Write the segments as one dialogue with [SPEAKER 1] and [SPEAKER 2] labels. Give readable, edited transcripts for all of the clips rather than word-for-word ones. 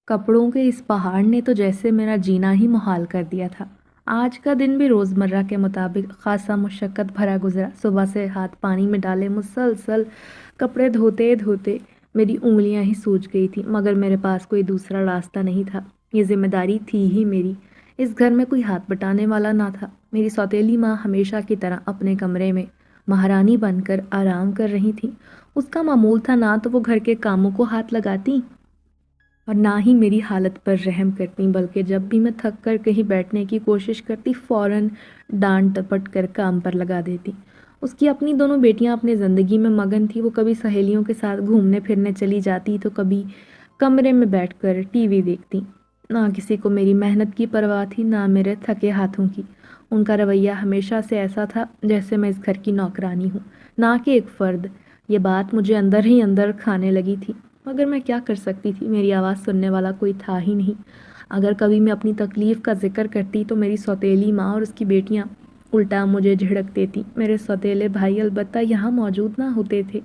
[SPEAKER 1] کپڑوں کے اس پہاڑ نے تو جیسے میرا جینا ہی محال کر دیا تھا۔ آج کا دن بھی روزمرہ کے مطابق خاصا مشقت بھرا گزرا۔ صبح سے ہاتھ پانی میں ڈالے مسلسل کپڑے دھوتے دھوتے میری انگلیاں ہی سوج گئی تھی، مگر میرے پاس کوئی دوسرا راستہ نہیں تھا۔ یہ ذمہ داری تھی ہی میری۔ اس گھر میں کوئی ہاتھ بٹانے والا نہ تھا۔ میری سوتیلی ماں ہمیشہ کی طرح اپنے کمرے میں مہارانی بن کر آرام کر رہی تھی۔ اس کا معمول تھا نہ تو وہ گھر کے کاموں کو ہاتھ لگاتی اور نہ ہی میری حالت پر رحم کرتی، بلکہ جب بھی میں تھک کر کہیں بیٹھنے کی کوشش کرتی فوراً ڈانٹ ڈپٹ کر کام پر لگا دیتی۔ اس کی اپنی دونوں بیٹیاں اپنی زندگی میں مگن تھی۔ وہ کبھی سہیلیوں کے ساتھ گھومنے پھرنے چلی جاتی تو کبھی کمرے میں بیٹھ کر ٹی وی دیکھتی۔ نہ کسی کو میری محنت کی پرواہ تھی، نہ میرے تھکے ہاتھوں کی۔ ان کا رویہ ہمیشہ سے ایسا تھا جیسے میں اس گھر کی نوکرانی ہوں، نہ کہ ایک فرد۔ یہ بات مجھے اندر ہی اندر کھانے لگی تھی، مگر میں کیا کر سکتی تھی؟ میری آواز سننے والا کوئی تھا ہی نہیں۔ اگر کبھی میں اپنی تکلیف کا ذکر کرتی تو میری سوتیلی ماں اور اس کی بیٹیاں الٹا مجھے جھڑک دیتی۔ میرے سوتیلے بھائی البتہ یہاں موجود نہ ہوتے تھے،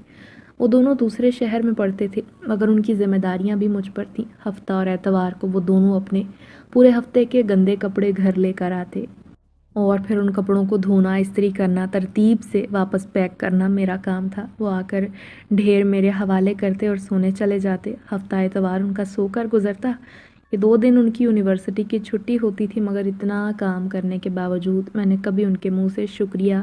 [SPEAKER 1] وہ دونوں دوسرے شہر میں پڑھتے تھے، مگر ان کی ذمہ داریاں بھی مجھ پر تھیں۔ ہفتہ اور اتوار کو وہ دونوں اپنے پورے ہفتے کے گندے کپڑے گھر لے کر آتے اور پھر ان کپڑوں کو دھونا، استری کرنا، ترتیب سے واپس پیک کرنا میرا کام تھا۔ وہ آ کر ڈھیر میرے حوالے کرتے اور سونے چلے جاتے۔ ہفتہ اتوار ان کا سو کر گزرتا۔ یہ 2 دن ان کی یونیورسٹی کی چھٹی ہوتی تھی، مگر اتنا کام کرنے کے باوجود میں نے کبھی ان کے منہ سے شکریہ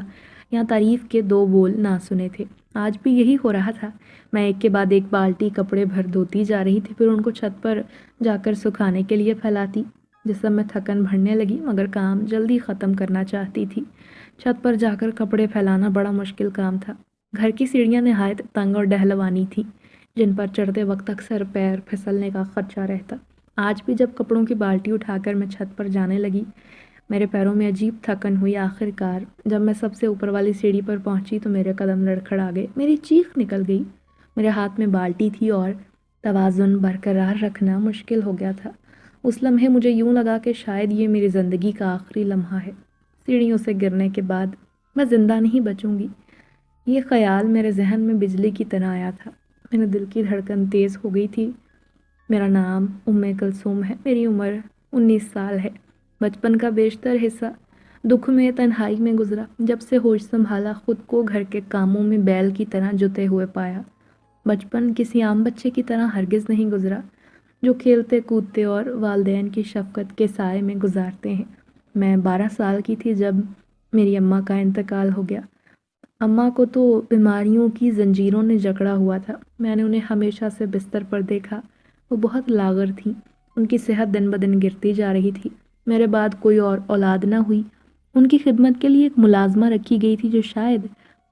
[SPEAKER 1] یا تعریف کے 2 بول نہ سنے تھے۔ آج بھی یہی ہو رہا تھا۔ میں ایک کے بعد ایک بالٹی کپڑے بھر دھوتی جا رہی تھی، پھر ان کو چھت پر جا کر سکھانے کے لیے پھیلاتی۔ جسم میں تھکن بڑھنے لگی، مگر کام جلدی ختم کرنا چاہتی تھی۔ چھت پر جا کر کپڑے پھیلانا بڑا مشکل کام تھا۔ گھر کی سیڑھیاں نہایت تنگ اور ڈہلوانی تھیں، جن پر چڑھتے وقت اکثر پیر پھسلنے کا خدشہ رہتا۔ آج بھی جب کپڑوں کی بالٹی اٹھا کر میں چھت پر جانے لگی، میرے پیروں میں عجیب تھکن ہوئی۔ آخر کار جب میں سب سے اوپر والی سیڑھی پر پہنچی تو میرے قدم لڑکھڑا گئے، میری چیخ نکل گئی۔ میرے ہاتھ میں بالٹی تھی اور توازن برقرار رکھنا مشکل ہو گیا تھا۔ اس لمحے مجھے یوں لگا کہ شاید یہ میری زندگی کا آخری لمحہ ہے۔ سیڑھیوں سے گرنے کے بعد میں زندہ نہیں بچوں گی، یہ خیال میرے ذہن میں بجلی کی طرح آیا تھا۔ میرے دل کی دھڑکن تیز ہو گئی تھی۔ میرا نام کلثوم ہے، میری عمر 19 سال ہے۔ بچپن کا بیشتر حصہ دکھ میں، تنہائی میں گزرا۔ جب سے ہوش سنبھالا، خود کو گھر کے کاموں میں بیل کی طرح جتے ہوئے پایا۔ بچپن کسی عام بچے کی طرح ہرگز نہیں گزرا جو کھیلتے کودتے اور والدین کی شفقت کے سائے میں گزارتے ہیں۔ میں 12 سال کی تھی جب میری اماں کا انتقال ہو گیا۔ اماں کو تو بیماریوں کی زنجیروں نے جکڑا ہوا تھا۔ میں نے انہیں ہمیشہ سے بستر پر دیکھا۔ وہ بہت لاغر تھیں، ان کی صحت دن بدن گرتی جا رہی تھی۔ میرے بعد کوئی اور اولاد نہ ہوئی۔ ان کی خدمت کے لیے ایک ملازمہ رکھی گئی تھی جو شاید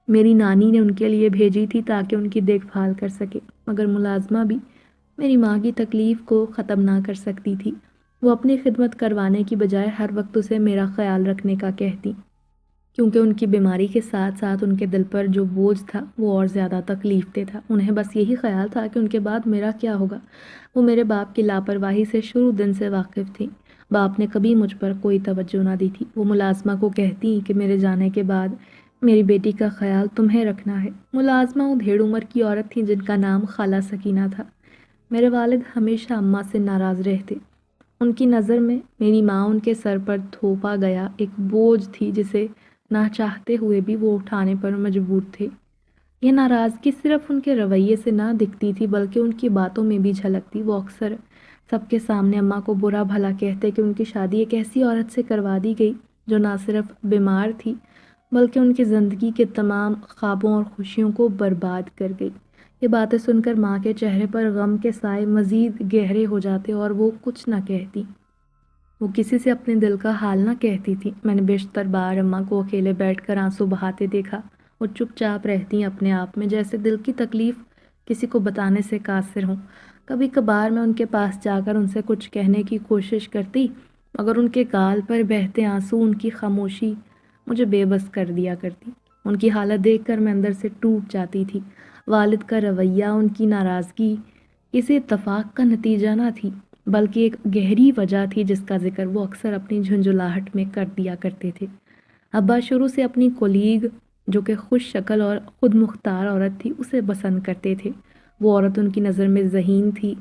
[SPEAKER 1] میری نانی نے ان کے لیے بھیجی تھی تاکہ ان کی دیکھ بھال کر سکے، مگر ملازمہ بھی میری ماں کی تکلیف کو ختم نہ کر سکتی تھی۔ وہ اپنی خدمت کروانے کی بجائے ہر وقت اسے میرا خیال رکھنے کا کہتی، کیونکہ ان کی بیماری کے ساتھ ساتھ ان کے دل پر جو بوجھ تھا وہ اور زیادہ تکلیف دہ تھا۔ انہیں بس یہی خیال تھا کہ ان کے بعد میرا کیا ہوگا۔ وہ میرے باپ کی لاپرواہی سے شروع دن سے واقف تھیں۔ باپ نے کبھی مجھ پر کوئی توجہ نہ دی تھی۔ وہ ملازمہ کو کہتی کہ میرے جانے کے بعد میری بیٹی کا خیال تمہیں رکھنا ہے۔ ملازمہ ادھیڑ عمر کی عورت تھی جن کا نام خالہ سکینہ تھا۔ میرے والد ہمیشہ اماں سے ناراض رہتے۔ ان کی نظر میں میری ماں ان کے سر پر تھوپا گیا ایک بوجھ تھی جسے نہ چاہتے ہوئے بھی وہ اٹھانے پر مجبور تھے۔ یہ ناراضگی صرف ان کے رویے سے نہ دکھتی تھی بلکہ ان کی باتوں میں بھی جھلکتی۔ وہ اکثر سب کے سامنے اماں کو برا بھلا کہتے کہ ان کی شادی ایک ایسی عورت سے کروا دی گئی جو نہ صرف بیمار تھی بلکہ ان کی زندگی کے تمام خوابوں اور خوشیوں کو برباد کر گئی۔ یہ باتیں سن کر ماں کے چہرے پر غم کے سائے مزید گہرے ہو جاتے اور وہ کچھ نہ کہتی۔ وہ کسی سے اپنے دل کا حال نہ کہتی تھی۔ میں نے بیشتر بار اماں کو اکیلے بیٹھ کر آنسو بہاتے دیکھا۔ وہ چپ چاپ رہتی اپنے آپ میں، جیسے دل کی تکلیف کسی کو بتانے سے قاصر ہوں۔ کبھی کبھار میں ان کے پاس جا کر ان سے کچھ کہنے کی کوشش کرتی، مگر ان کے گال پر بہتے آنسو، ان کی خاموشی مجھے بے بس کر دیا کرتی۔ ان کی حالت دیکھ کر میں اندر سے ٹوٹ جاتی تھی۔ والد کا رویہ، ان کی ناراضگی کسی اتفاق کا نتیجہ نہ تھی بلکہ ایک گہری وجہ تھی جس کا ذکر وہ اکثر اپنی جھنجھلاہٹ میں کر دیا کرتے تھے۔ ابا شروع سے اپنی کولیگ جو کہ خوش شکل اور خود مختار عورت تھی اسے پسند کرتے تھے۔ وہ عورت ان کی نظر میں ذہین تھی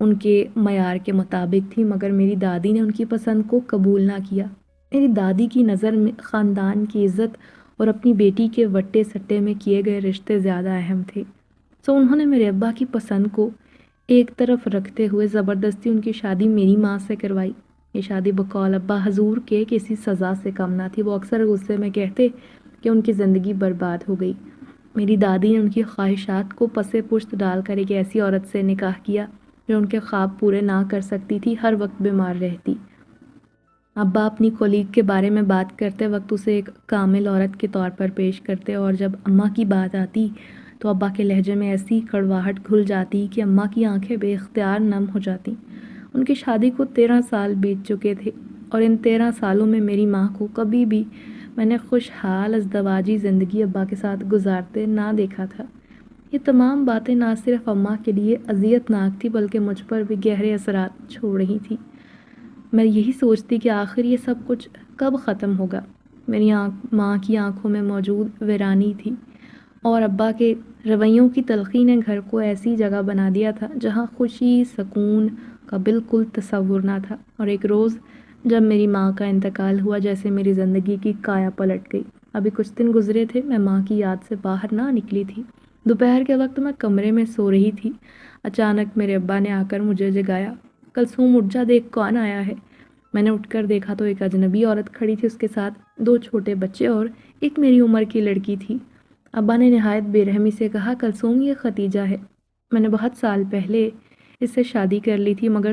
[SPEAKER 1] ان کے معیار کے مطابق تھی، مگر میری دادی نے ان کی پسند کو قبول نہ کیا۔ میری دادی کی نظر میں خاندان کی عزت اور اپنی بیٹی کے وٹے سٹے میں کیے گئے رشتے زیادہ اہم تھے، انہوں نے میرے ابا کی پسند کو ایک طرف رکھتے ہوئے زبردستی ان کی شادی میری ماں سے کروائی۔ یہ شادی بقول ابا حضور کے کسی سزا سے کم نہ تھی۔ وہ اکثر غصے میں کہتے کہ ان کی زندگی برباد ہو گئی۔ میری دادی نے ان کی خواہشات کو پسے پشت ڈال کر ایک ایسی عورت سے نکاح کیا جو ان کے خواب پورے نہ کر سکتی تھی، ہر وقت بیمار رہتی۔ ابا اپنی کولیگ کے بارے میں بات کرتے وقت اسے ایک کامل عورت کے طور پر پیش کرتے، اور جب اماں کی بات آتی تو ابا کے لہجے میں ایسی کڑواہٹ گھل جاتی کہ اماں کی آنکھیں بے اختیار نم ہو جاتی۔ ان کی شادی کو 13 سال بیت چکے تھے، اور ان 13 سالوں میں میری ماں کو کبھی بھی میں نے خوشحال ازدواجی زندگی ابا کے ساتھ گزارتے نہ دیکھا تھا۔ یہ تمام باتیں نہ صرف اماں کے لیے اذیت ناک تھی بلکہ مجھ پر بھی گہرے اثرات چھوڑ رہی تھی۔ میں یہی سوچتی کہ آخر یہ سب کچھ کب ختم ہوگا۔ میری ماں کی آنکھوں میں موجود ویرانی تھی، اور ابا کے رویوں کی تلخی نے گھر کو ایسی جگہ بنا دیا تھا جہاں خوشی سکون کا بالکل تصور نہ تھا۔ اور ایک روز جب میری ماں کا انتقال ہوا، جیسے میری زندگی کی کایا پلٹ گئی۔ ابھی کچھ دن گزرے تھے، میں ماں کی یاد سے باہر نہ نکلی تھی۔ دوپہر کے وقت میں کمرے میں سو رہی تھی، اچانک میرے ابا نے آ کر مجھے جگایا۔ کلثوم اٹھ جا، دیکھ کون آیا ہے۔ میں نے اٹھ کر دیکھا تو ایک اجنبی عورت کھڑی تھی، اس کے ساتھ 2 چھوٹے بچے اور ایک میری عمر کی لڑکی تھی۔ ابا نے نہایت بے رحمی سے کہا، کلثوم یہ ختیجہ ہے، میں نے بہت سال پہلے اس سے شادی کر لی تھی، مگر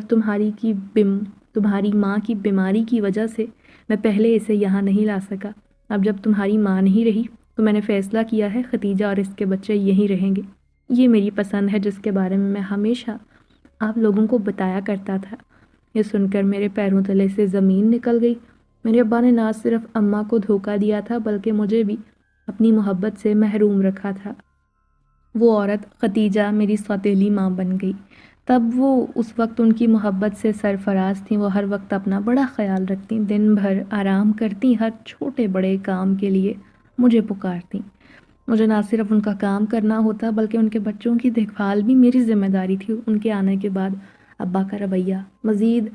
[SPEAKER 1] تمہاری ماں کی بیماری کی وجہ سے میں پہلے اسے یہاں نہیں لا سکا۔ اب جب تمہاری ماں نہیں رہی تو میں نے فیصلہ کیا ہے ختیجہ اور اس کے بچے یہیں رہیں گے۔ یہ میری پسند ہے جس کے بارے میں ہمیشہ آپ لوگوں کو بتایا کرتا تھا۔ یہ سن کر میرے پیروں تلے سے زمین نکل گئی۔ میرے ابا نے نہ صرف اماں کو دھوکہ دیا تھا بلکہ مجھے بھی اپنی محبت سے محروم رکھا تھا۔ وہ عورت ختیجہ میری سوتیلی ماں بن گئی۔ تب وہ اس وقت ان کی محبت سے سرفراز تھیں۔ وہ ہر وقت اپنا بڑا خیال رکھتیں، دن بھر آرام کرتیں، ہر چھوٹے بڑے کام کے لیے مجھے پکارتیں۔ مجھے نہ صرف ان کا کام کرنا ہوتا بلکہ ان کے بچوں کی دیکھ بھال بھی میری ذمہ داری تھی۔ ان کے آنے کے بعد ابا کا رویہ مزید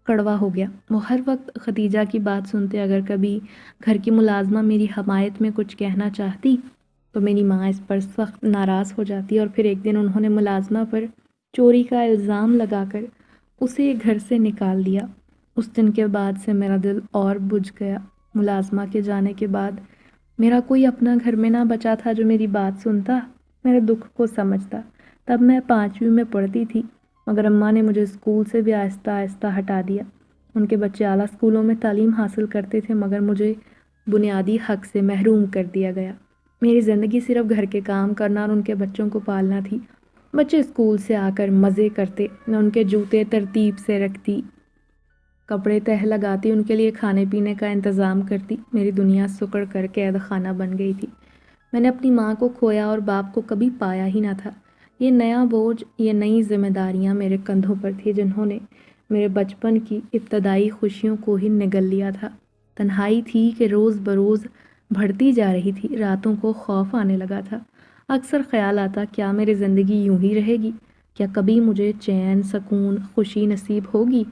[SPEAKER 1] کڑوا ہو گیا۔ وہ ہر وقت ختیجہ کی بات سنتے، اگر کبھی گھر کی ملازمہ میری حمایت میں کچھ کہنا چاہتی تو میری ماں اس پر سخت ناراض ہو جاتی، اور پھر ایک دن انہوں نے ملازمہ پر چوری کا الزام لگا کر اسے گھر سے نکال دیا۔ اس دن کے بعد سے میرا دل اور بجھ گیا۔ ملازمہ کے جانے کے بعد میرا کوئی اپنا گھر میں نہ بچا تھا جو میری بات سنتا، میرے دکھ کو سمجھتا۔ تب میں 5ویں میں پڑھتی تھی، مگر اماں نے مجھے اسکول سے بھی آہستہ آہستہ ہٹا دیا۔ ان کے بچے اعلیٰ اسکولوں میں تعلیم حاصل کرتے تھے، مگر مجھے بنیادی حق سے محروم کر دیا گیا۔ میری زندگی صرف گھر کے کام کرنا اور ان کے بچوں کو پالنا تھی۔ بچے اسکول سے آ کر مزے کرتے، میں ان کے جوتے ترتیب سے رکھتی، کپڑے تہہ لگاتی، ان کے لیے کھانے پینے کا انتظام کرتی۔ میری دنیا سکڑ کر قید خانہ بن گئی تھی۔ میں نے اپنی ماں کو کھویا اور باپ کو کبھی پایا ہی نہ تھا۔ یہ نیا بوجھ، یہ نئی ذمہ داریاں میرے کندھوں پر تھی جنہوں نے میرے بچپن کی ابتدائی خوشیوں کو ہی نگل لیا تھا۔ تنہائی تھی کہ روز بروز بڑھتی جا رہی تھی، راتوں کو خوف آنے لگا تھا۔ اکثر خیال آتا، کیا میری زندگی یوں ہی رہے گی؟ کیا کبھی مجھے چین، سکون، خوشی نصیب ہوگی؟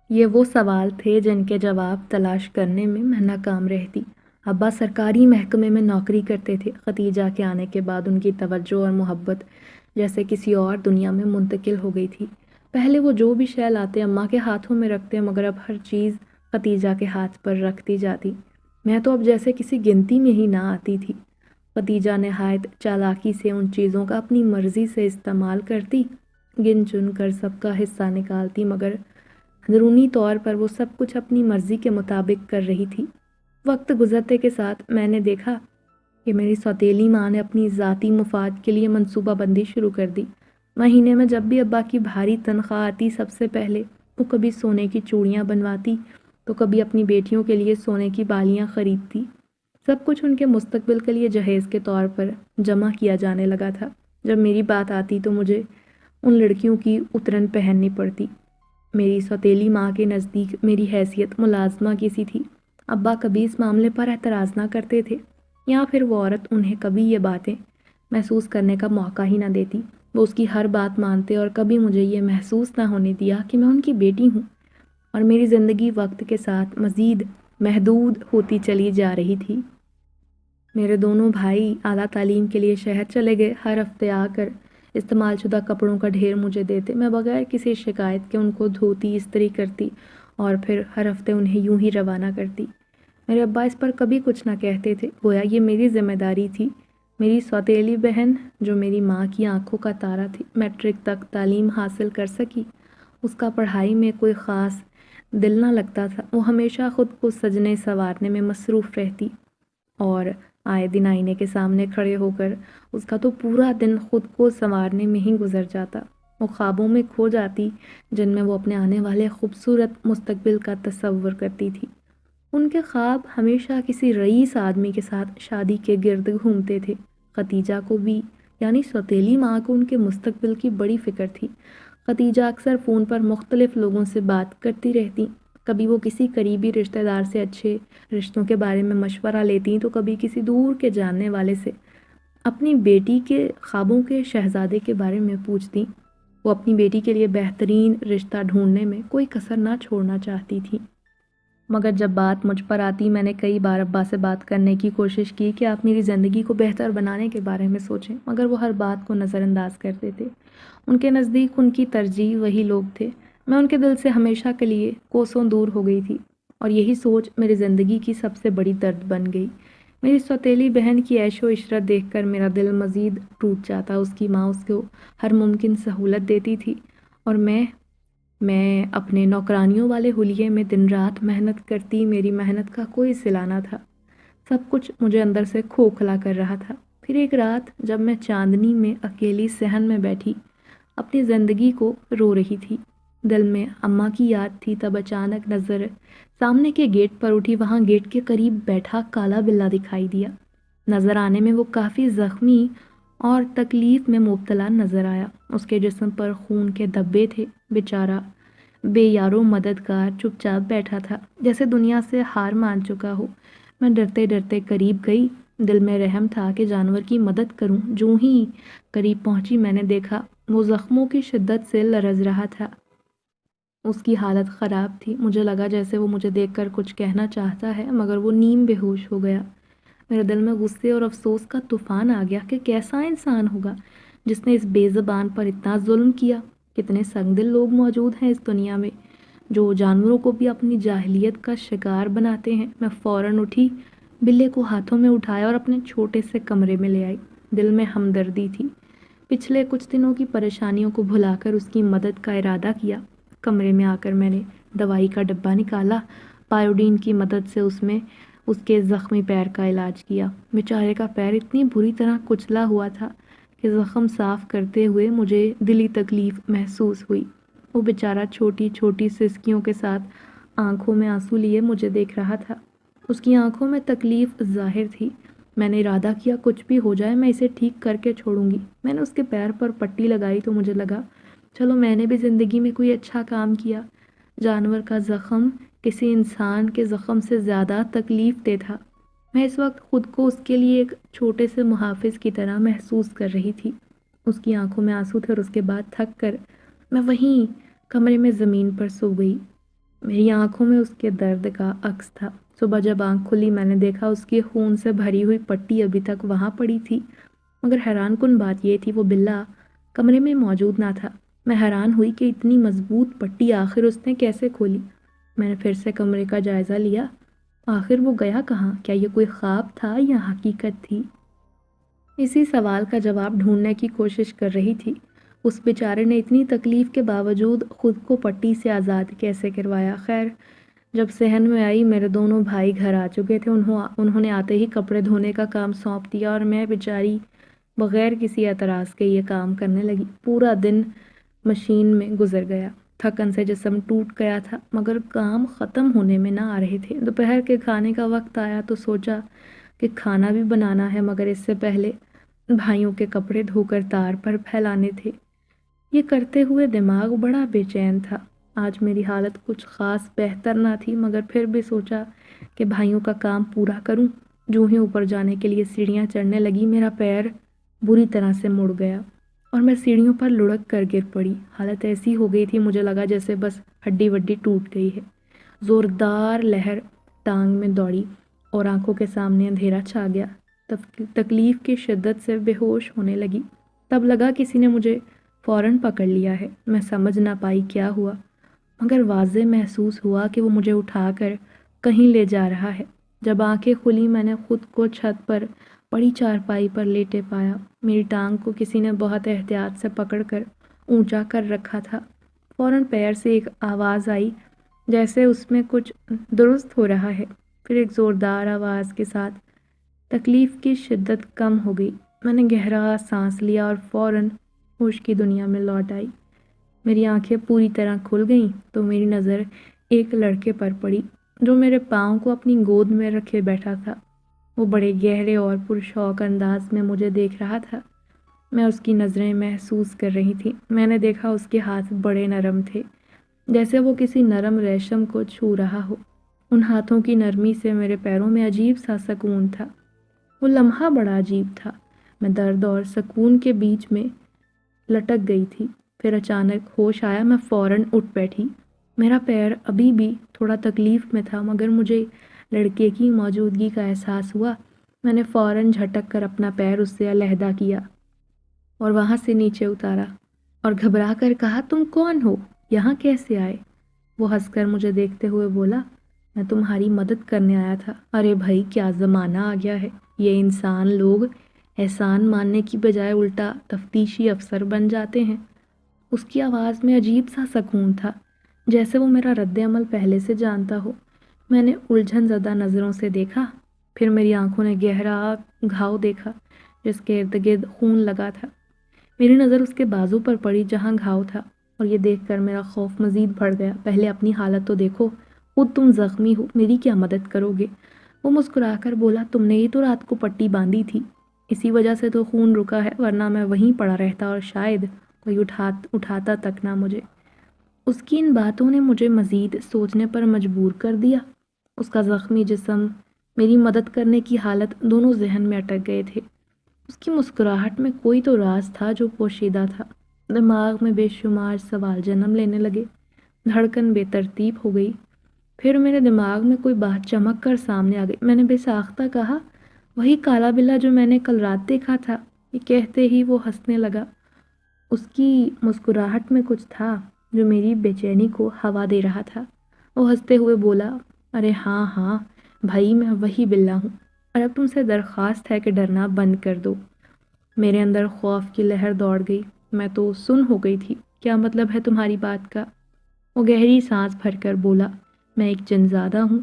[SPEAKER 1] یہ وہ سوال تھے جن کے جواب تلاش کرنے میں میں ناکام رہتی۔ ابا سرکاری محکمے میں نوکری کرتے تھے۔ ختیجہ کے آنے کے بعد ان کی توجہ اور محبت جیسے کسی اور دنیا میں منتقل ہو گئی تھی۔ پہلے وہ جو بھی شے لاتے اماں کے ہاتھوں میں رکھتے، مگر اب ہر چیز ختیجہ کے ہاتھ پر رکھتی جاتی۔ میں تو اب جیسے کسی گنتی میں ہی نہ آتی تھی۔ ختیجہ نہایت چالاکی سے ان چیزوں کا اپنی مرضی سے استعمال کرتی، گن چن کر سب کا حصہ نکالتی، مگر اندرونی طور پر وہ سب کچھ اپنی مرضی کے مطابق کر رہی تھی۔ وقت گزرتے کے ساتھ میں نے دیکھا کہ میری سوتیلی ماں نے اپنی ذاتی مفاد کے لیے منصوبہ بندی شروع کر دی۔ مہینے میں جب بھی ابا کی بھاری تنخواہ آتی، سب سے پہلے وہ کبھی سونے کی چوڑیاں بنواتی تو کبھی اپنی بیٹیوں کے لیے سونے کی بالیاں خریدتی۔ سب کچھ ان کے مستقبل کے لیے جہیز کے طور پر جمع کیا جانے لگا تھا۔ جب میری بات آتی تو مجھے ان لڑکیوں کی اترن پہننی پڑتی۔ میری سوتیلی ماں کے نزدیک میری حیثیت ملازمہ کی سی تھی۔ ابا کبھی اس معاملے پر اعتراض نہ کرتے تھے، یا پھر وہ عورت انہیں کبھی یہ باتیں محسوس کرنے کا موقع ہی نہ دیتی۔ وہ اس کی ہر بات مانتے اور کبھی مجھے یہ محسوس نہ ہونے دیا کہ میں ان کی بیٹی ہوں، اور میری زندگی وقت کے ساتھ مزید محدود ہوتی چلی جا رہی تھی۔ میرے دونوں بھائی اعلیٰ تعلیم کے لیے شہر چلے گئے۔ ہر ہفتے آ کر استعمال شدہ کپڑوں کا ڈھیر مجھے دیتے، میں بغیر کسی شکایت کے ان کو دھوتی، استری کرتی اور پھر ہر ہفتے انہیں یوں ہی روانہ کرتی۔ میرے ابا اس پر کبھی کچھ نہ کہتے تھے، گویا یہ میری ذمہ داری تھی۔ میری سوتیلی بہن جو میری ماں کی آنکھوں کا تارا تھی، میٹرک تک تعلیم حاصل کر سکی۔ اس کا پڑھائی میں کوئی خاص دل نہ لگتا تھا، وہ ہمیشہ خود کو سجنے سنوارنے میں مصروف رہتی اور آئے دن آئینے کے سامنے کھڑے ہو کر اس کا تو پورا دن خود کو سنوارنے میں ہی گزر جاتا۔ وہ خوابوں میں کھو جاتی جن میں وہ اپنے آنے والے خوبصورت مستقبل کا تصور کرتی تھی۔ ان کے خواب ہمیشہ کسی رئیس آدمی کے ساتھ شادی کے گرد گھومتے تھے۔ ختیجہ کو بھی، یعنی سوتیلی ماں کو، ان کے مستقبل کی بڑی فکر تھی۔ ختیجہ اکثر فون پر مختلف لوگوں سے بات کرتی رہتی، کبھی وہ کسی قریبی رشتہ دار سے اچھے رشتوں کے بارے میں مشورہ لیتی تو کبھی کسی دور کے جاننے والے سے اپنی بیٹی کے خوابوں کے شہزادے کے بارے میں پوچھتی۔ وہ اپنی بیٹی کے لیے بہترین رشتہ ڈھونڈنے میں کوئی کسر نہ چھوڑنا چاہتی تھی، مگر جب بات مجھ پر آتی، میں نے کئی بار ابا سے بات کرنے کی کوشش کی کہ آپ میری زندگی کو بہتر بنانے کے بارے میں سوچیں، مگر وہ ہر بات کو نظر انداز کرتے تھے۔ ان کے نزدیک ان کی ترجیح وہی لوگ تھے۔ میں ان کے دل سے ہمیشہ کے لیے کوسوں دور ہو گئی تھی، اور یہی سوچ میری زندگی کی سب سے بڑی درد بن گئی۔ میری سوتیلی بہن کی عیش و عشرت دیکھ کر میرا دل مزید ٹوٹ جاتا۔ اس کی ماں اس کو ہر ممکن سہولت دیتی تھی، اور میں اپنے نوکرانیوں والے حلیے میں دن رات محنت کرتی۔ میری محنت کا کوئی صلہ نہ تھا، سب کچھ مجھے اندر سے کھوکھلا کر رہا تھا۔ پھر ایک رات جب میں چاندنی میں اکیلی صحن میں بیٹھی اپنی زندگی کو رو رہی تھی، دل میں اماں کی یاد تھی، تب اچانک نظر سامنے کے گیٹ پر اٹھی۔ وہاں گیٹ کے قریب بیٹھا کالا بلّا دکھائی دیا۔ نظر آنے میں وہ کافی زخمی اور تکلیف میں مبتلا نظر آیا۔ اس کے جسم پر خون کے دھبے تھے، بیچارہ بے یارو مددگار چپ چاپ بیٹھا تھا، جیسے دنیا سے ہار مان چکا ہو۔ میں ڈرتے ڈرتے قریب گئی، دل میں رحم تھا کہ جانور کی مدد کروں۔ جو ہی قریب پہنچی میں نے دیکھا وہ زخموں کی شدت سے لرز رہا تھا۔ اس کی حالت خراب تھی، مجھے لگا جیسے وہ مجھے دیکھ کر کچھ کہنا چاہتا ہے، مگر وہ نیم بے ہوش ہو گیا۔ میرے دل میں غصے اور افسوس کا طوفان آ گیا کہ کیسا انسان ہوگا جس نے اس بے زبان پر اتنا ظلم کیا۔ کتنے سنگ دل لوگ موجود ہیں اس دنیا میں جو جانوروں کو بھی اپنی جاہلیت کا شکار بناتے ہیں۔ میں فوراً اٹھی، بلے کو ہاتھوں میں اٹھایا اور اپنے چھوٹے سے کمرے میں لے آئی۔ دل میں ہمدردی تھی، پچھلے کچھ دنوں کی پریشانیوں کو بھلا کر اس کی مدد کا ارادہ کیا۔ کمرے میں آ کر میں نے دوائی کا ڈبہ نکالا، پائیوڈین کی مدد سے اس کے زخمی پیر کا علاج کیا۔ بیچارے کا پیر اتنی بری طرح کچلا ہوا تھا کہ زخم صاف کرتے ہوئے مجھے دلی تکلیف محسوس ہوئی۔ وہ بیچارہ چھوٹی چھوٹی سسکیوں کے ساتھ آنکھوں میں آنسو لیے مجھے دیکھ رہا تھا۔ اس کی آنکھوں میں تکلیف ظاہر تھی۔ میں نے ارادہ کیا کچھ بھی ہو جائے میں اسے ٹھیک کر کے چھوڑوں گی۔ میں نے اس کے پیر پر پٹی لگائی تو مجھے لگا چلو میں نے بھی زندگی میں کوئی اچھا کام کیا۔ جانور کا زخم کسی انسان کے زخم سے زیادہ تکلیف دہ تھا۔ میں اس وقت خود کو اس کے لیے ایک چھوٹے سے محافظ کی طرح محسوس کر رہی تھی۔ اس کی آنکھوں میں آنسو تھے اور اس کے بعد تھک کر میں وہیں کمرے میں زمین پر سو گئی۔ میری آنکھوں میں اس کے درد کا عکس تھا۔ صبح جب آنکھ کھلی میں نے دیکھا اس کی خون سے بھری ہوئی پٹی ابھی تک وہاں پڑی تھی، مگر حیران کن بات یہ تھی وہ بلّا کمرے میں موجود نہ تھا۔ میں حیران ہوئی کہ اتنی مضبوط پٹی آخر اس نے کیسے کھولی۔ میں نے پھر سے کمرے کا جائزہ لیا، آخر وہ گیا کہاں؟ کیا یہ کوئی خواب تھا یا حقیقت تھی؟ اسی سوال کا جواب ڈھونڈنے کی کوشش کر رہی تھی۔ اس بیچارے نے اتنی تکلیف کے باوجود خود کو پٹی سے آزاد کیسے کروایا؟ خیر، جب صحن میں آئی میرے دونوں بھائی گھر آ چکے تھے۔ انہوں نے آتے ہی کپڑے دھونے کا کام سونپ دیا اور میں بیچاری بغیر کسی اعتراض کے یہ کام کرنے لگی۔ پورا دن مشین میں گزر گیا، تھکن سے جسم ٹوٹ گیا تھا، مگر کام ختم ہونے میں نہ آ رہے تھے۔ دوپہر کے کھانے کا وقت آیا تو سوچا کہ کھانا بھی بنانا ہے، مگر اس سے پہلے بھائیوں کے کپڑے دھو کر تار پر پھیلانے تھے۔ یہ کرتے ہوئے دماغ بڑا بے چین تھا۔ آج میری حالت کچھ خاص بہتر نہ تھی، مگر پھر بھی سوچا کہ بھائیوں کا کام پورا کروں۔ جو ہی اوپر جانے کے لیے سیڑھیاں چڑھنے لگی میرا پیر بری طرح سے مڑ گیا۔ اور میں سیڑھیوں پر لڑک کر گر پڑی۔ حالت ایسی ہو گئی تھی، مجھے لگا جیسے بس ہڈی وڈی ٹوٹ گئی ہے۔ زوردار لہر ٹانگ میں دوڑی اور آنکھوں کے سامنے اندھیرا چھا گیا۔ تکلیف کی شدت سے بے ہوش ہونے لگی۔ تب لگا کسی نے مجھے فوراً پکڑ لیا ہے۔ میں سمجھ نہ پائی کیا ہوا، مگر واضح محسوس ہوا کہ وہ مجھے اٹھا کر کہیں لے جا رہا ہے۔ جب آنکھیں کھلی میں نے خود کو چھت پر پڑی چارپائی پر لیٹے پایا۔ میری ٹانگ کو کسی نے بہت احتیاط سے پکڑ کر اونچا کر رکھا تھا۔ فوراً پیر سے ایک آواز آئی جیسے اس میں کچھ درست ہو رہا ہے۔ پھر ایک زوردار آواز کے ساتھ تکلیف کی شدت کم ہو گئی۔ میں نے گہرا سانس لیا اور فوراً ہوش کی دنیا میں لوٹ آئی۔ میری آنکھیں پوری طرح کھل گئیں تو میری نظر ایک لڑکے پر پڑی جو میرے پاؤں کو اپنی گود میں رکھے بیٹھا تھا۔ وہ بڑے گہرے اور پرشوق انداز میں مجھے دیکھ رہا تھا۔ میں اس کی نظریں محسوس کر رہی تھی۔ میں نے دیکھا اس کے ہاتھ بڑے نرم تھے، جیسے وہ کسی نرم ریشم کو چھو رہا ہو۔ ان ہاتھوں کی نرمی سے میرے پیروں میں عجیب سا سکون تھا۔ وہ لمحہ بڑا عجیب تھا۔ میں درد اور سکون کے بیچ میں لٹک گئی تھی۔ پھر اچانک ہوش آیا، میں فوراً اٹھ بیٹھی۔ میرا پیر ابھی بھی تھوڑا تکلیف میں تھا، مگر مجھے لڑکے کی موجودگی کا احساس ہوا۔ میں نے فوراً جھٹک کر اپنا پیر اس سے علیحدہ کیا اور وہاں سے نیچے اتارا اور گھبرا کر کہا، تم کون ہو؟ یہاں کیسے آئے؟ وہ ہنس کر مجھے دیکھتے ہوئے بولا، میں تمہاری مدد کرنے آیا تھا۔ ارے بھائی، کیا زمانہ آ گیا ہے! یہ انسان لوگ احسان ماننے کی بجائے الٹا تفتیشی افسر بن جاتے ہیں۔ اس کی آواز میں عجیب سا سکون تھا، جیسے وہ میرا رد عمل پہلے سے جانتا ہو۔ میں نے الجھن زدہ نظروں سے دیکھا، پھر میری آنکھوں نے گہرا گھاؤ دیکھا جس کے ارد گرد خون لگا تھا۔ میری نظر اس کے بازو پر پڑی جہاں گھاؤ تھا، اور یہ دیکھ کر میرا خوف مزید بڑھ گیا۔ پہلے اپنی حالت تو دیکھو، خود تم زخمی ہو، میری کیا مدد کرو گے؟ وہ مسکرا کر بولا، تم نے ہی تو رات کو پٹی باندھی تھی، اسی وجہ سے تو خون رکا ہے، ورنہ میں وہیں پڑا رہتا اور شاید کوئی اٹھاتا تک نہ مجھے۔ اس کی ان باتوں نے مجھے مزید سوچنے پر مجبور کر دیا۔ اس کا زخمی جسم، میری مدد کرنے کی حالت، دونوں ذہن میں اٹک گئے تھے۔ اس کی مسکراہٹ میں کوئی تو راز تھا جو پوشیدہ تھا۔ دماغ میں بے شمار سوال جنم لینے لگے، دھڑکن بے ترتیب ہو گئی۔ پھر میرے دماغ میں کوئی بات چمک کر سامنے آ گئی۔ میں نے بے ساختہ کہا، وہی کالا بلا جو میں نے کل رات دیکھا تھا۔ یہ کہتے ہی وہ ہنسنے لگا۔ اس کی مسکراہٹ میں کچھ تھا جو میری بے چینی کو ہوا دے رہا تھا۔ وہ ہنستے ہوئے بولا، ارے ہاں ہاں بھائی، میں وہی بلا ہوں، اور اب تم سے درخواست ہے کہ ڈرنا بند کر دو۔ میرے اندر خوف کی لہر دوڑ گئی۔ میں تو سن ہو گئی تھی۔ کیا مطلب ہے تمہاری بات کا؟ وہ گہری سانس بھر کر بولا، میں ایک جنزادہ ہوں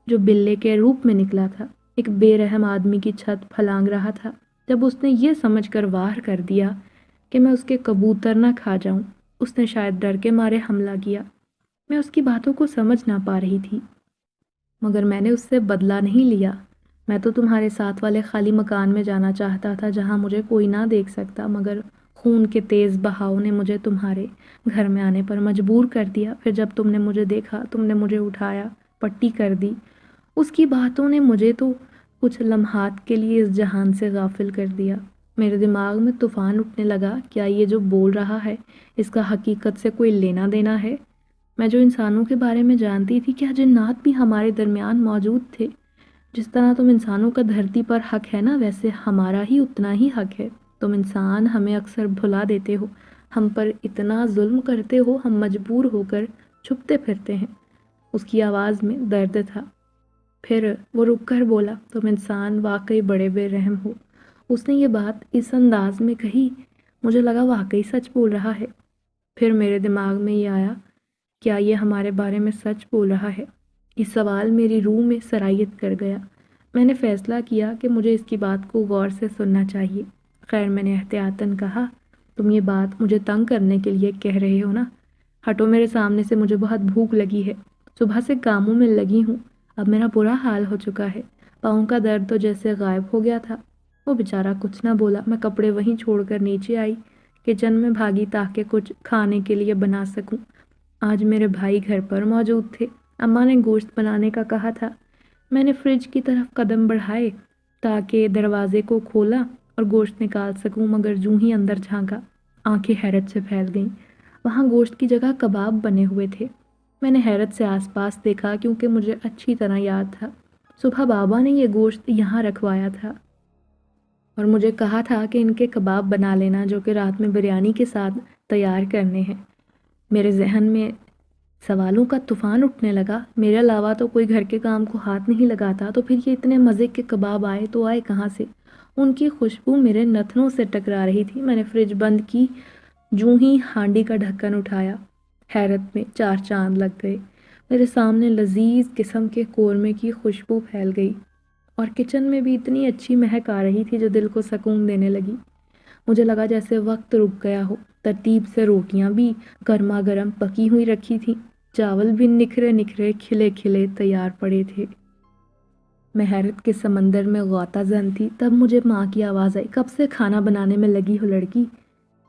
[SPEAKER 1] جو بلے کے روپ میں نکلا تھا، ایک بے رحم آدمی کی چھت پھلانگ رہا تھا۔ جب اس نے یہ سمجھ کر وار کر دیا کہ میں اس کے کبوتر نہ کھا جاؤں، اس نے شاید ڈر کے مارے حملہ کیا۔ میں اس کی باتوں کو سمجھ نہ پا رہی تھی، مگر میں نے اس سے بدلہ نہیں لیا۔ میں تو تمہارے ساتھ والے خالی مکان میں جانا چاہتا تھا جہاں مجھے کوئی نہ دیکھ سکتا، مگر خون کے تیز بہاؤ نے مجھے تمہارے گھر میں آنے پر مجبور کر دیا۔ پھر جب تم نے مجھے دیکھا، تم نے مجھے اٹھایا، پٹی کر دی۔ اس کی باتوں نے مجھے تو کچھ لمحات کے لیے اس جہان سے غافل کر دیا۔ میرے دماغ میں طوفان اٹھنے لگا، کیا یہ جو بول رہا ہے اس کا حقیقت سے کوئی لینا دینا ہے؟ میں جو انسانوں کے بارے میں جانتی تھی، کیا جنات بھی ہمارے درمیان موجود تھے؟ جس طرح تم انسانوں کا دھرتی پر حق ہے نا، ویسے ہمارا ہی اتنا ہی حق ہے۔ تم انسان ہمیں اکثر بھلا دیتے ہو، ہم پر اتنا ظلم کرتے ہو، ہم مجبور ہو کر چھپتے پھرتے ہیں۔ اس کی آواز میں درد تھا۔ پھر وہ رک کر بولا، تم انسان واقعی بڑے بے رحم ہو۔ اس نے یہ بات اس انداز میں کہی، مجھے لگا واقعی سچ بول رہا ہے۔ پھر میرے دماغ میں یہ آیا، کیا یہ ہمارے بارے میں سچ بول رہا ہے؟ یہ سوال میری روح میں سرایت کر گیا۔ میں نے فیصلہ کیا کہ مجھے اس کی بات کو غور سے سننا چاہیے۔ خیر، میں نے احتیاطاً کہا، تم یہ بات مجھے تنگ کرنے کے لیے کہہ رہے ہو نا؟ ہٹو میرے سامنے سے، مجھے بہت بھوک لگی ہے، صبح سے کاموں میں لگی ہوں، اب میرا برا حال ہو چکا ہے۔ پاؤں کا درد تو جیسے غائب ہو گیا تھا۔ وہ بیچارہ کچھ نہ بولا۔ میں کپڑے وہیں چھوڑ کر نیچے آئی، کچن میں بھاگی تاکہ کچھ کھانے کے لیے بنا سکوں۔ آج میرے بھائی گھر پر موجود تھے۔ اماں نے گوشت بنانے کا کہا تھا۔ میں نے فریج کی طرف قدم بڑھائے تاکہ دروازے کو کھولا اور گوشت نکال سکوں، مگر جوں ہی اندر جھانکا، آنکھیں حیرت سے پھیل گئیں۔ وہاں گوشت کی جگہ کباب بنے ہوئے تھے۔ میں نے حیرت سے آس پاس دیکھا کیونکہ مجھے اچھی طرح یاد تھا صبح بابا نے یہ گوشت یہاں رکھوایا تھا اور مجھے کہا تھا کہ ان کے کباب بنا لینا جو کہ رات میں بریانی کے ساتھ تیار کرنے ہیں۔ میرے ذہن میں سوالوں کا طوفان اٹھنے لگا۔ میرے علاوہ تو کوئی گھر کے کام کو ہاتھ نہیں لگاتا، تو پھر یہ اتنے مزے کے کباب آئے تو آئے کہاں سے؟ ان کی خوشبو میرے نتنوں سے ٹکرا رہی تھی۔ میں نے فریج بند کی، جوں ہی ہانڈی کا ڈھکن اٹھایا، حیرت میں چار چاند لگ گئے۔ میرے سامنے لذیذ قسم کے قورمے کی خوشبو پھیل گئی اور کچن میں بھی اتنی اچھی مہک آ رہی تھی جو دل کو سکون دینے لگی۔ مجھے لگا جیسے وقت رک گیا ہو۔ ترتیب سے روٹیاں بھی گرما گرم پکی ہوئی رکھی تھیں، چاول بھی نکھرے نکھرے کھلے کھلے تیار پڑے تھے۔ میں حیرت کے سمندر میں غوطہ زن تھی، تب مجھے ماں کی آواز آئی، کب سے کھانا بنانے میں لگی ہو لڑکی؟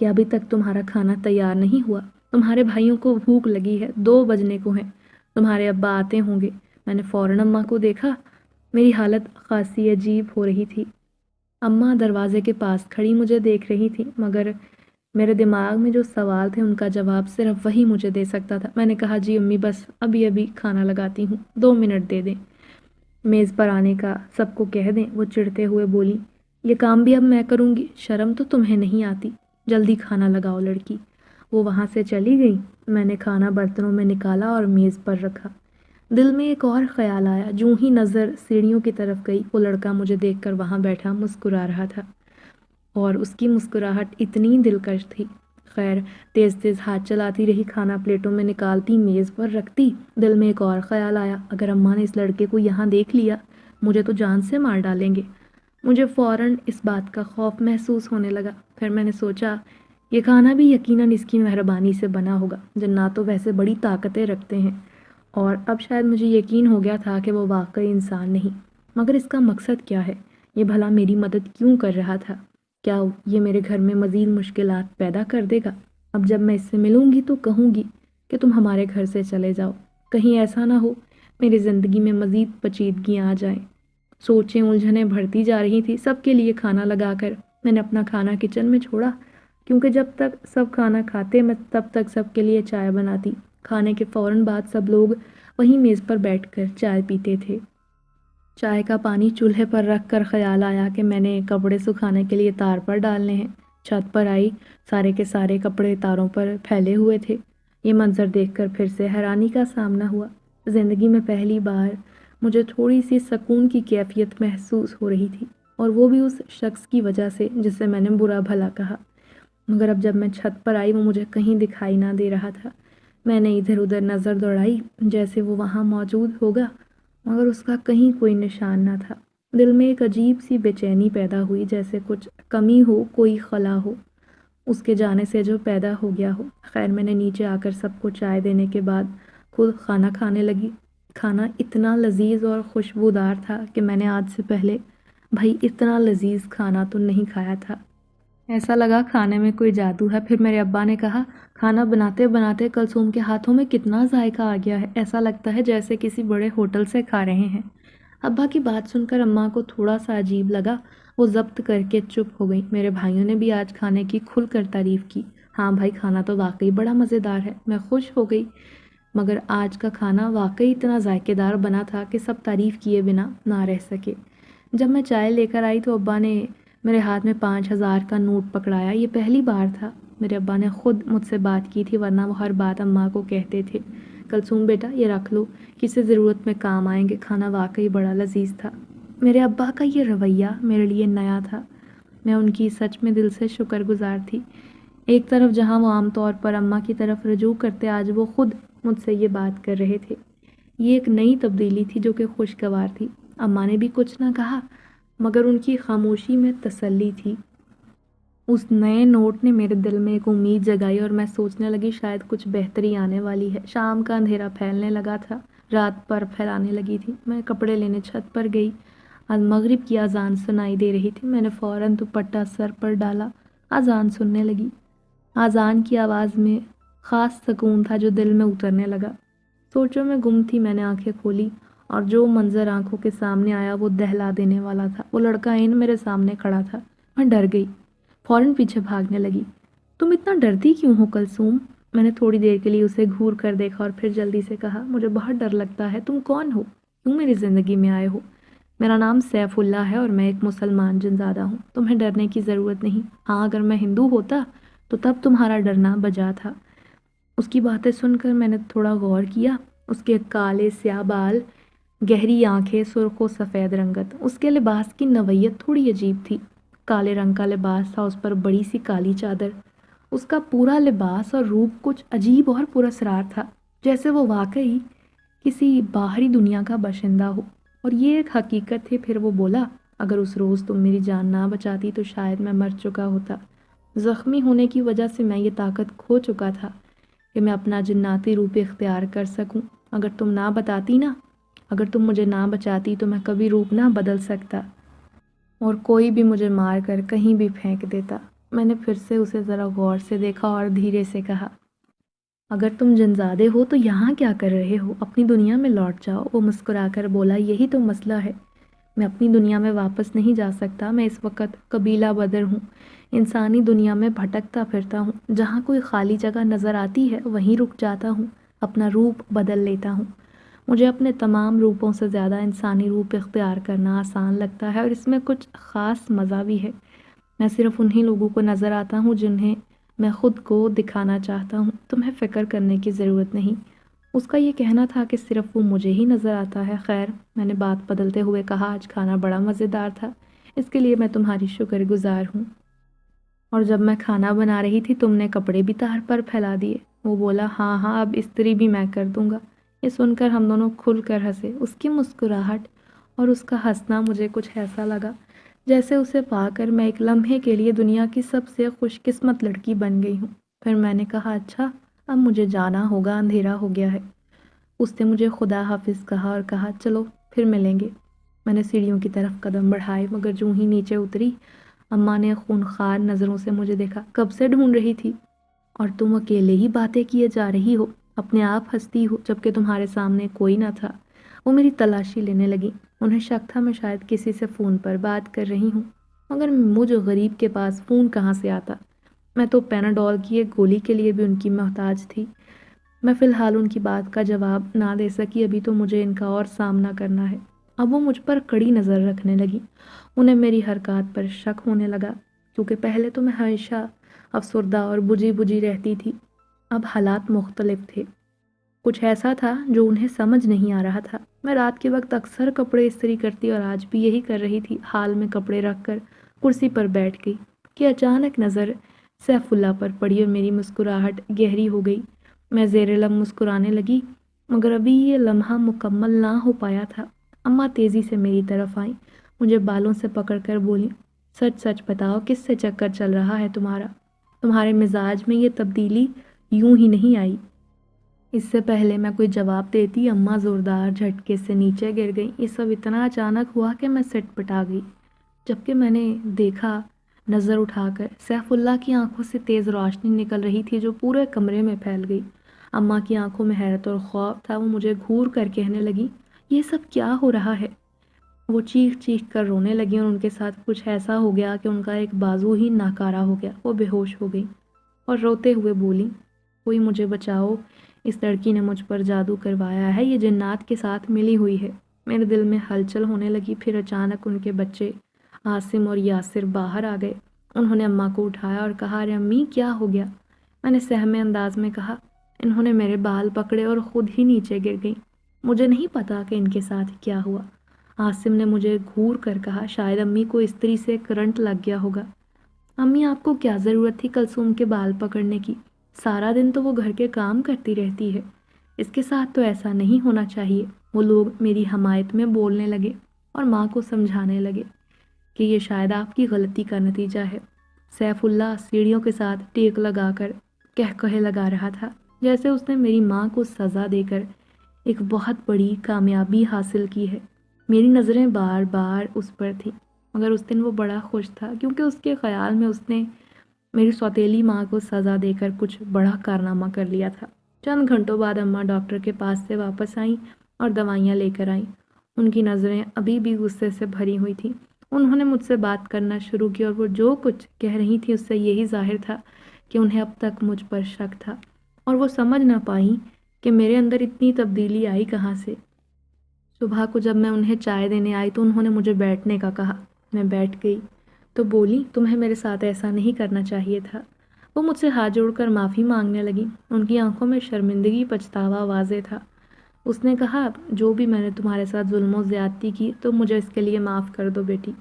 [SPEAKER 1] کیا ابھی تک تمہارا کھانا تیار نہیں ہوا؟ تمہارے بھائیوں کو بھوک لگی ہے، 2 بجنے کو ہیں، تمہارے ابا آتے ہوں گے۔ میں نے فوراً اماں کو دیکھا۔ میری حالت خاصی عجیب ہو رہی تھی۔ اماں دروازے کے پاس کھڑی مجھے دیکھ رہی تھی، مگر میرے دماغ میں جو سوال تھے ان کا جواب صرف وہی مجھے دے سکتا تھا۔ میں نے کہا، جی امی، بس ابھی کھانا لگاتی ہوں، 2 منٹ دے دیں، میز پر آنے کا سب کو کہہ دیں۔ وہ چڑھتے ہوئے بولی، یہ کام بھی اب میں کروں گی؟ شرم تو تمہیں نہیں آتی؟ جلدی کھانا لگاؤ لڑکی۔ وہ وہاں سے چلی گئی۔ میں نے کھانا برتنوں میں نکالا اور میز پر رکھا۔ دل میں ایک اور خیال آیا۔ جوں ہی نظر سیڑھیوں کی طرف گئی، وہ لڑکا مجھے دیکھ کر وہاں بیٹھا مسکرا رہا تھا اور اس کی مسکراہٹ اتنی دلکش تھی۔ خیر، تیز تیز ہاتھ چلاتی رہی، کھانا پلیٹوں میں نکالتی، میز پر رکھتی۔ دل میں ایک اور خیال آیا، اگر اماں نے اس لڑکے کو یہاں دیکھ لیا، مجھے تو جان سے مار ڈالیں گے۔ مجھے فوراً اس بات کا خوف محسوس ہونے لگا۔ پھر میں نے سوچا، یہ کھانا بھی یقیناً اس کی مہربانی سے بنا ہوگا۔ جنات تو ویسے بڑی طاقتیں رکھتے ہیں، اور اب شاید مجھے یقین ہو گیا تھا کہ وہ واقعی انسان نہیں۔ مگر اس کا مقصد کیا ہے؟ یہ بھلا میری مدد کیوں کر رہا تھا؟ کیا یہ میرے گھر میں مزید مشکلات پیدا کر دے گا؟ اب جب میں اس سے ملوں گی تو کہوں گی کہ تم ہمارے گھر سے چلے جاؤ۔ کہیں ایسا نہ ہو میری زندگی میں مزید پیچیدگیاں آ جائیں۔ سوچیں الجھنیں بڑھتی جا رہی تھی۔ سب کے لیے کھانا لگا کر میں نے اپنا کھانا کچن میں چھوڑا، کیونکہ جب تک سب کھانا کھاتے میں تب تک سب کے لیے چائے بناتی۔ کھانے کے فوراً بعد سب لوگ وہیں میز پر بیٹھ کر چائے پیتے تھے۔ چائے کا پانی چولہے پر رکھ کر خیال آیا کہ میں نے کپڑے سکھانے کے لیے تار پر ڈالنے ہیں۔ چھت پر آئی، سارے کے سارے کپڑے تاروں پر پھیلے ہوئے تھے۔ یہ منظر دیکھ کر پھر سے حیرانی کا سامنا ہوا۔ زندگی میں پہلی بار مجھے تھوڑی سی سکون کی کیفیت محسوس ہو رہی تھی، اور وہ بھی اس شخص کی وجہ سے جسے میں نے برا بھلا کہا۔ مگر اب جب میں چھت پر آئی وہ مجھے کہیں دکھائی نہ دے رہا تھا۔ میں نے ادھر ادھر نظر دوڑائی جیسے وہ وہاں موجود ہوگا، مگر اس کا کہیں کوئی نشان نہ تھا۔ دل میں ایک عجیب سی بے چینی پیدا ہوئی، جیسے کچھ کمی ہو، کوئی خلا ہو اس کے جانے سے جو پیدا ہو گیا ہو۔ خیر، میں نے نیچے آ کر سب کو چائے دینے کے بعد خود کھانا کھانے لگی۔ کھانا اتنا لذیذ اور خوشبودار تھا کہ میں نے آج سے پہلے بھائی اتنا لذیذ کھانا تو نہیں کھایا تھا۔ ایسا لگا کھانے میں کوئی جادو ہے۔ پھر میرے ابا نے کہا، کھانا بناتے بناتے کلثوم کے ہاتھوں میں کتنا ذائقہ آ گیا ہے، ایسا لگتا ہے جیسے کسی بڑے ہوٹل سے کھا رہے ہیں۔ ابا کی بات سن کر اماں کو تھوڑا سا عجیب لگا، وہ ضبط کر کے چپ ہو گئی۔ میرے بھائیوں نے بھی آج کھانے کی کھل کر تعریف کی۔ ہاں بھائی، کھانا تو واقعی بڑا مزیدار ہے۔ میں خوش ہو گئی، مگر آج کا کھانا واقعی اتنا ذائقے دار بنا تھا کہ سب تعریف کیے بنا نہ رہ سکے۔ جب میں چائے لے کر آئی تو ابا نے میرے ہاتھ میں 5000 کا نوٹ پکڑایا۔ یہ پہلی بار تھا۔ میرے ابا نے خود مجھ سے بات کی تھی، ورنہ وہ ہر بات اماں کو کہتے تھے، کلثوم بیٹا یہ رکھ لو، کسی ضرورت میں کام آئیں گے۔ کھانا واقعی بڑا لذیذ تھا۔ میرے ابا کا یہ رویہ میرے لیے نیا تھا۔ میں ان کی سچ میں دل سے شکر گزار تھی۔ ایک طرف جہاں وہ عام طور پر اماں کی طرف رجوع کرتے، آج وہ خود مجھ سے یہ بات کر رہے تھے۔ یہ ایک نئی تبدیلی تھی جو کہ خوشگوار تھی۔ اماں نے بھی کچھ نہ کہا، مگر ان کی خاموشی میں تسلی تھی۔ اس نئے نوٹ نے میرے دل میں ایک امید جگائی اور میں سوچنے لگی شاید کچھ بہتری آنے والی ہے۔ شام کا اندھیرا پھیلنے لگا تھا، رات پر پھیلانے لگی تھی۔ میں کپڑے لینے چھت پر گئی۔ آج مغرب کی اذان سنائی دے رہی تھی۔ میں نے فوراً دوپٹہ سر پر ڈالا، اذان سننے لگی۔ اذان کی آواز میں خاص سکون تھا جو دل میں اترنے لگا۔ سوچوں میں گم تھی، میں نے آنکھیں کھولی اور جو منظر آنکھوں کے سامنے آیا وہ دہلا دینے والا تھا۔ وہ لڑکا میرے سامنے کھڑا تھا۔ میں ڈر گئی، فوراً پیچھے بھاگنے لگی۔ تم اتنا ڈرتی کیوں ہو کلثوم؟ میں نے تھوڑی دیر کے لیے اسے گھور کر دیکھا اور پھر جلدی سے کہا، مجھے بہت ڈر لگتا ہے۔ تم کون ہو؟ کیوں میری زندگی میں آئے ہو؟ میرا نام سیف اللہ ہے اور میں ایک مسلمان جنزادہ ہوں۔ تمہیں ڈرنے کی ضرورت نہیں۔ ہاں، اگر میں ہندو ہوتا تو تب تمہارا ڈرنا بجا تھا۔ اس کی باتیں سن کر میں نے تھوڑا غور کیا۔ اس کے کالے سیاہ بال، گہری آنکھیں، سرخ و سفید رنگت۔ اس کے لباس کی نوعیت تھوڑی عجیب تھی۔ کالے رنگ کا لباس تھا، اس پر بڑی سی کالی چادر۔ اس کا پورا لباس اور روپ کچھ عجیب اور پراسرار تھا، جیسے وہ واقعی کسی باہری دنیا کا باشندہ ہو، اور یہ ایک حقیقت تھی۔ پھر وہ بولا، اگر اس روز تم میری جان نہ بچاتی تو شاید میں مر چکا ہوتا۔ زخمی ہونے کی وجہ سے میں یہ طاقت کھو چکا تھا کہ میں اپنا جناتی روپ اختیار کر سکوں۔ اگر تم نہ بتاتی نا، اگر تم مجھے نہ بچاتی تو میں کبھی روپ نہ بدل سکتا اور کوئی بھی مجھے مار کر کہیں بھی پھینک دیتا۔ میں نے پھر سے اسے ذرا غور سے دیکھا اور دھیرے سے کہا، اگر تم جنزادے ہو تو یہاں کیا کر رہے ہو؟ اپنی دنیا میں لوٹ جاؤ۔ وہ مسکرا کر بولا، یہی تو مسئلہ ہے، میں اپنی دنیا میں واپس نہیں جا سکتا۔ میں اس وقت قبیلہ بدر ہوں، انسانی دنیا میں بھٹکتا پھرتا ہوں۔ جہاں کوئی خالی جگہ نظر آتی ہے وہیں رک جاتا ہوں، اپنا روپ بدل لیتا ہوں۔ مجھے اپنے تمام روپوں سے زیادہ انسانی روپ اختیار کرنا آسان لگتا ہے، اور اس میں کچھ خاص مزہ بھی ہے۔ میں صرف انہی لوگوں کو نظر آتا ہوں جنہیں میں خود کو دکھانا چاہتا ہوں۔ تمہیں فکر کرنے کی ضرورت نہیں۔ اس کا یہ کہنا تھا کہ صرف وہ مجھے ہی نظر آتا ہے۔ خیر، میں نے بات بدلتے ہوئے کہا، آج کھانا بڑا مزیدار تھا، اس کے لیے میں تمہاری شکر گزار ہوں۔ اور جب میں کھانا بنا رہی تھی تم نے کپڑے بھی تار پر پھیلا دیے۔ وہ بولا، ہاں ہاں، اب استری بھی میں کر دوں گا۔ یہ سن کر ہم دونوں کھل کر ہنسے۔ اس کی مسکراہٹ اور اس کا ہنسنا مجھے کچھ ایسا لگا جیسے اسے پا کر میں ایک لمحے کے لیے دنیا کی سب سے خوش قسمت لڑکی بن گئی ہوں۔ پھر میں نے کہا، اچھا اب مجھے جانا ہوگا، اندھیرا ہو گیا ہے۔ اس نے مجھے خدا حافظ کہا اور کہا، چلو پھر ملیں گے۔ میں نے سیڑھیوں کی طرف قدم بڑھائے، مگر جوں ہی نیچے اتری اماں نے خونخوار نظروں سے مجھے دیکھا۔ کب سے ڈھونڈ رہی تھی؟ اور تم اکیلے ہی باتیں کیے جا رہی ہو، اپنے آپ ہنستی ہو جبکہ تمہارے سامنے کوئی نہ تھا۔ وہ میری تلاشی لینے لگی۔ انہیں شک تھا میں شاید کسی سے فون پر بات کر رہی ہوں، مگر مجھ غریب کے پاس فون کہاں سے آتا؟ میں تو پیناڈول کی ایک گولی کے لیے بھی ان کی محتاج تھی۔ میں فی الحال ان کی بات کا جواب نہ دے سکی، ابھی تو مجھے ان کا اور سامنا کرنا ہے۔ اب وہ مجھ پر کڑی نظر رکھنے لگی۔ انہیں میری حرکات پر شک ہونے لگا، کیونکہ پہلے تو میں ہمیشہ افسردہ اور بجھی بجھی رہتی تھی۔ اب حالات مختلف تھے۔ کچھ ایسا تھا جو انہیں سمجھ نہیں آ رہا تھا۔ میں رات کے وقت اکثر کپڑے استری کرتی اور آج بھی یہی کر رہی تھی۔ حال میں کپڑے رکھ کر کرسی پر بیٹھ گئی کہ اچانک نظر سیف اللہ پر پڑی اور میری مسکراہٹ گہری ہو گئی۔ میں زیر لب مسکرانے لگی، مگر ابھی یہ لمحہ مکمل نہ ہو پایا تھا۔ اماں تیزی سے میری طرف آئیں، مجھے بالوں سے پکڑ کر بولیں، سچ سچ بتاؤ، کس سے چکر چل رہا ہے تمہارا؟ تمہارے مزاج میں یہ تبدیلی یوں ہی نہیں آئی۔ اس سے پہلے میں کوئی جواب دیتی اماں زوردار جھٹکے سے نیچے گر گئیں۔ یہ سب اتنا اچانک ہوا کہ میں سٹ پٹا گئی، جبکہ میں نے دیکھا نظر اٹھا کر سیف اللہ کی آنکھوں سے تیز روشنی نکل رہی تھی جو پورے کمرے میں پھیل گئی۔ اماں کی آنکھوں میں حیرت اور خوف تھا۔ وہ مجھے گھور کر کہنے لگی، یہ سب کیا ہو رہا ہے؟ وہ چیخ چیخ کر رونے لگی اور ان کے ساتھ کچھ ایسا ہو گیا کہ ان کا ایک بازو ہی ناکارہ ہو گیا۔ وہ بے ہوش ہو گئی اور روتے ہوئے بولی، کوئی مجھے بچاؤ، اس لڑکی نے مجھ پر جادو کروایا ہے، یہ جنات کے ساتھ ملی ہوئی ہے۔ میرے دل میں ہلچل ہونے لگی۔ پھر اچانک ان کے بچے عاصم اور یاسر باہر آ گئے۔ انہوں نے اماں کو اٹھایا اور کہا، ارے امی کیا ہو گیا؟ میں نے سہمے انداز میں کہا، انہوں نے میرے بال پکڑے اور خود ہی نیچے گر گئیں۔ مجھے نہیں پتا کہ ان کے ساتھ کیا ہوا۔ عاصم نے مجھے گھور کر کہا، شاید امی کو استری سے کرنٹ لگ گیا ہوگا۔ امی آپ کو کیا ضرورت تھی کلثوم کے بال پکڑنے کی؟ سارا دن تو وہ گھر کے کام کرتی رہتی ہے، اس کے ساتھ تو ایسا نہیں ہونا چاہیے۔ وہ لوگ میری حمایت میں بولنے لگے اور ماں کو سمجھانے لگے کہ یہ شاید آپ کی غلطی کا نتیجہ ہے۔ سیف اللہ سیڑھیوں کے ساتھ ٹیک لگا کر کہے لگا رہا تھا جیسے اس نے میری ماں کو سزا دے کر ایک بہت بڑی کامیابی حاصل کی ہے۔ میری نظریں بار بار اس پر تھیں، مگر اس دن وہ بڑا خوش تھا کیونکہ اس کے خیال میں اس نے میری سوتیلی ماں کو سزا دے کر کچھ بڑا کارنامہ کر لیا تھا۔ چند گھنٹوں بعد اماں ڈاکٹر کے پاس سے واپس آئیں اور دوائیاں لے کر آئیں۔ ان کی نظریں ابھی بھی غصے سے بھری ہوئی تھیں۔ انہوں نے مجھ سے بات کرنا شروع کی اور وہ جو کچھ کہہ رہی تھی اس سے یہی ظاہر تھا کہ انہیں اب تک مجھ پر شک تھا اور وہ سمجھ نہ پائیں کہ میرے اندر اتنی تبدیلی آئی کہاں سے۔ صبح کو جب میں انہیں چائے دینے آئی تو انہوں نے مجھے بیٹھنے کا کہا۔ میں بیٹھ گئی تو بولی، تمہیں میرے ساتھ ایسا نہیں کرنا چاہیے تھا۔ وہ مجھ سے ہاتھ جوڑ کر معافی مانگنے لگی۔ ان کی آنکھوں میں شرمندگی، پچھتاوا واضح تھا۔ اس نے کہا، جو بھی میں نے تمہارے ساتھ ظلم و زیادتی کی تو مجھے اس کے لیے معاف کر دو بیٹی۔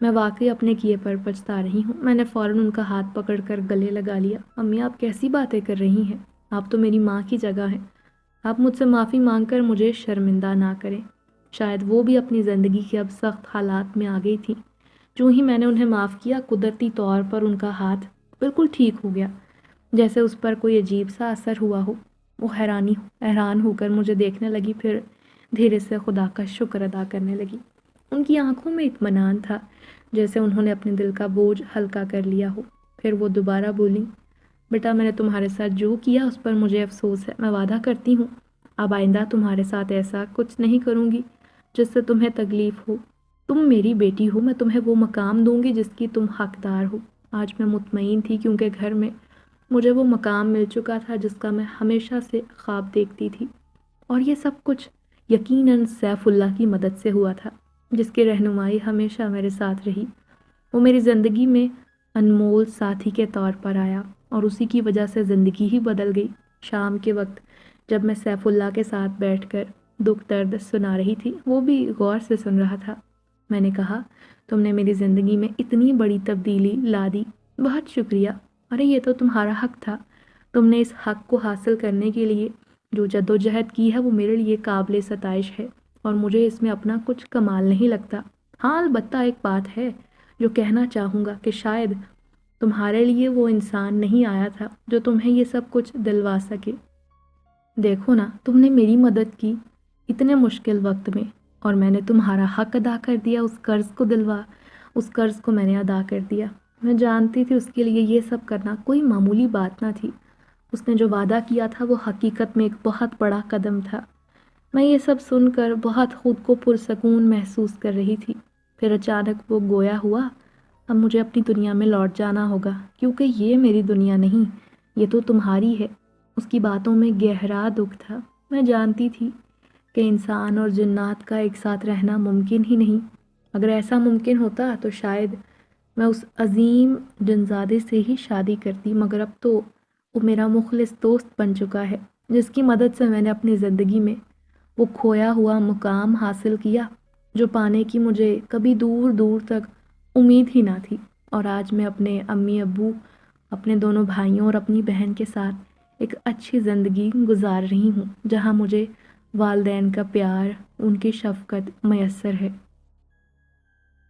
[SPEAKER 1] میں واقعی اپنے کیے پر پچھتا رہی ہوں۔ میں نے فوراً ان کا ہاتھ پکڑ کر گلے لگا لیا۔ امی، آپ کیسی باتیں کر رہی ہیں؟ آپ تو میری ماں کی جگہ ہیں۔ آپ مجھ سے معافی مانگ کر مجھے شرمندہ نہ کریں۔ شاید وہ بھی اپنی زندگی کے اب سخت حالات میں آ گئی تھیں۔ جو ہی میں نے انہیں معاف کیا، قدرتی طور پر ان کا ہاتھ بالکل ٹھیک ہو گیا، جیسے اس پر کوئی عجیب سا اثر ہوا ہو۔ وہ حیران ہو کر مجھے دیکھنے لگی، پھر دھیرے سے خدا کا شکر ادا کرنے لگی۔ ان کی آنکھوں میں اطمینان تھا، جیسے انہوں نے اپنے دل کا بوجھ ہلکا کر لیا ہو۔ پھر وہ دوبارہ بولی، بیٹا، میں نے تمہارے ساتھ جو کیا اس پر مجھے افسوس ہے۔ میں وعدہ کرتی ہوں اب آئندہ تمہارے ساتھ ایسا کچھ نہیں کروں گی جس سے تمہیں تکلیف ہو۔ تم میری بیٹی ہو، میں تمہیں وہ مقام دوں گی جس کی تم حقدار ہو۔ آج میں مطمئن تھی کیونکہ گھر میں مجھے وہ مقام مل چکا تھا جس کا میں ہمیشہ سے خواب دیکھتی تھی، اور یہ سب کچھ یقیناً سیف اللہ کی مدد سے ہوا تھا، جس کی رہنمائی ہمیشہ میرے ساتھ رہی۔ وہ میری زندگی میں انمول ساتھی کے طور پر آیا اور اسی کی وجہ سے زندگی ہی بدل گئی۔ شام کے وقت جب میں سیف اللہ کے ساتھ بیٹھ کر دکھ درد سنا رہی تھی، وہ بھی غور سے سن رہا تھا۔ میں نے کہا، تم نے میری زندگی میں اتنی بڑی تبدیلی لا دی، بہت شکریہ۔ ارے یہ تو تمہارا حق تھا۔ تم نے اس حق کو حاصل کرنے کے لیے جو جدوجہد کی ہے وہ میرے لیے قابل ستائش ہے، اور مجھے اس میں اپنا کچھ کمال نہیں لگتا۔ ہاں، البتہ ایک بات ہے جو کہنا چاہوں گا کہ شاید تمہارے لیے وہ انسان نہیں آیا تھا جو تمہیں یہ سب کچھ دلوا سکے۔ دیکھو نا، تم نے میری مدد کی اتنے مشکل وقت میں، اور میں نے تمہارا حق ادا کر دیا۔ اس قرض کو میں نے ادا کر دیا۔ میں جانتی تھی اس کے لیے یہ سب کرنا کوئی معمولی بات نہ تھی۔ اس نے جو وعدہ کیا تھا وہ حقیقت میں ایک بہت بڑا قدم تھا۔ میں یہ سب سن کر بہت خود کو پرسکون محسوس کر رہی تھی۔ پھر اچانک وہ گویا ہوا، اب مجھے اپنی دنیا میں لوٹ جانا ہوگا، کیونکہ یہ میری دنیا نہیں، یہ تو تمہاری ہے۔ اس کی باتوں میں گہرا دکھ تھا۔ میں جانتی تھی کہ انسان اور جنات کا ایک ساتھ رہنا ممکن ہی نہیں۔ اگر ایسا ممکن ہوتا تو شاید میں اس عظیم جنزادے سے ہی شادی کرتی، مگر اب تو وہ میرا مخلص دوست بن چکا ہے، جس کی مدد سے میں نے اپنی زندگی میں وہ کھویا ہوا مقام حاصل کیا جو پانے کی مجھے کبھی دور دور تک امید ہی نہ تھی۔ اور آج میں اپنے امی ابو، اپنے دونوں بھائیوں اور اپنی بہن کے ساتھ ایک اچھی زندگی گزار رہی ہوں، جہاں مجھے والدین کا پیار، ان کی شفقت میسر ہے۔